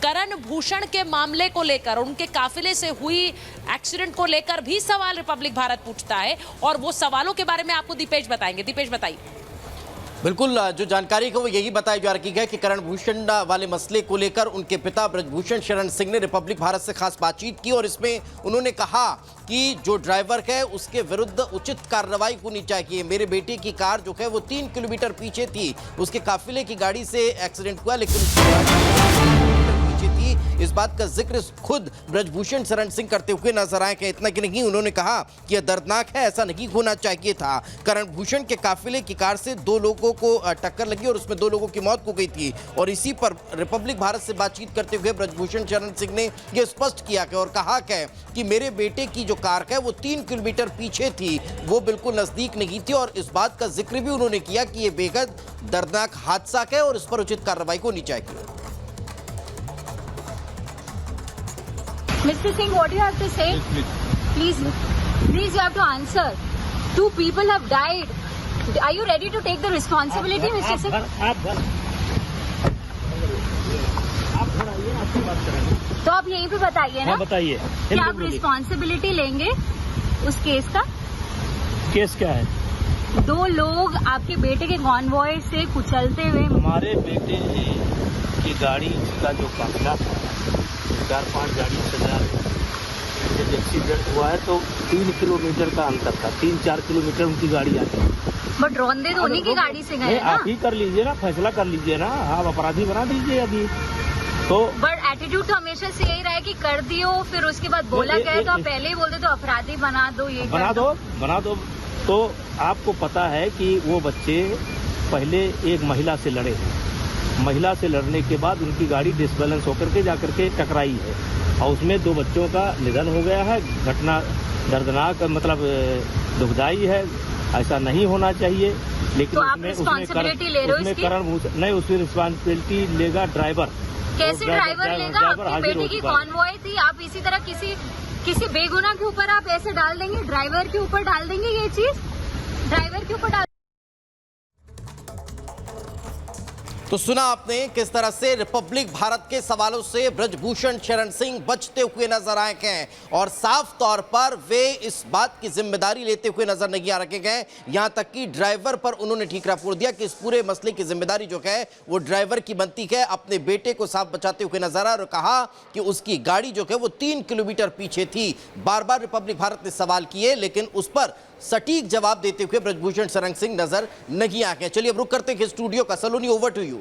करण भूषण के मामले को लेकर, उनके काफिले से हुई एक्सीडेंट को लेकर भी सवाल रिपब्लिक भारत पूछता है और वो सवालों के बारे में आपको दीपेश बताएंगे। दीपेश बताइए। बिल्कुल, जो जानकारी है वो यही बताई जा रही है कि करण भूषण वाले मसले को लेकर उनके पिता ब्रजभूषण शरण सिंह ने रिपब्लिक भारत से खास बातचीत की और इसमें उन्होंने कहा कि जो ड्राइवर है उसके विरुद्ध उचित कार्रवाई होनी चाहिए। मेरे बेटे की कार जो है वो 3 किलोमीटर पीछे थी, उसके काफिले की गाड़ी से एक्सीडेंट हुआ, लेकिन उसकी गाड़ी पीछे थी। इस बात का जिक्र खुद ब्रजभूषण शरण सिंह करते हुए नजर आए। इतना कि नहीं, उन्होंने कहा कि यह दर्दनाक है, ऐसा नहीं होना चाहिए था। करण भूषण के काफिले की कार से 2 लोगों को टक्कर लगी और उसमें 2 लोगों की मौत हो गई थी। और इसी पर रिपब्लिक भारत से बातचीत करते हुए ब्रजभूषण शरण सिंह ने यह स्पष्ट किया और कहा कि मेरे बेटे की जो कार है वो 3 किलोमीटर पीछे थी, वो बिल्कुल नजदीक नहीं थी। और इस बात का जिक्र भी उन्होंने किया कि यह बेहद दर्दनाक हादसा है और इस पर उचित कार्रवाई होनी चाहिए। Mr. Singh, what do you have to say? Please, you have to answer. 2 people have died. Are you ready to take the responsibility, Mr. Singh? तो आप यहीं पे बताइए ना। बताइए कि आप रिस्पॉन्सिबिलिटी लेंगे उस केस का। केस क्या है? 2 लोग आपके बेटे के कॉन्वॉय से कुचलते हुए, हमारे बेटे की गाड़ी का जो काफिला था, 4-5 गाड़ी सजा जब एक्सीडेंट हुआ है तो 3 किलोमीटर का अंतर था, 3-4 किलोमीटर उनकी गाड़ी आती है। बट रौंदे तो उन्हीं की गाड़ी से गए ना। आप ही कर लीजिए ना, फैसला कर लीजिए ना, आप अपराधी बना दीजिए अभी तो। बट एटीट्यूड तो हमेशा से यही रहा है कि कर दियो, फिर उसके बाद बोला गया तो आप पहले ही बोलते तो अपराधी बना दो, ये बना दो। तो आपको पता है कि वो बच्चे पहले एक महिला से लड़े हैं, महिला से लड़ने के बाद उनकी गाड़ी डिसबैलेंस होकर के जाकर के टकराई है और उसमें 2 बच्चों का निधन हो गया है। घटना दर्दनाक, मतलब दुखदायी है, ऐसा नहीं होना चाहिए। लेकिन तो आप रिस्पॉन्सिबिलिटी ले रहे हो इसकी? नहीं, उसकी रिस्पॉन्सिबिलिटी लेगा ड्राइवर। कैसे ड्राइवर लेगा? आपकी बेटी की कॉन्वॉय थी, आप इसी तरह किसी बेगुनाह के ऊपर आप ऐसे डाल देंगे, ड्राइवर के ऊपर डाल देंगे ये चीज, ड्राइवर के ऊपर डाल। तो सुना आपने किस तरह से रिपब्लिक भारत के सवालों से ब्रजभूषण शरण सिंह बचते हुए नजर आए हैं और साफ तौर पर वे इस बात की जिम्मेदारी लेते हुए नजर नहीं आ रखे गए। यहां तक कि ड्राइवर पर उन्होंने ठीकरा फोड़ दिया कि इस पूरे मसले की जिम्मेदारी जो है वो ड्राइवर की बनती है। अपने बेटे को साफ बचाते हुए नजर आए और कहा कि उसकी गाड़ी जो है वो 3 किलोमीटर पीछे थी। बार बार रिपब्लिक भारत ने सवाल किए, लेकिन उस पर सटीक जवाब देते हुए ब्रजभूषण शरण सिंह नजर नहीं आ गए। चलिए अब रुक करते हैं स्टूडियो का। सलोनी, ओवर टू यू।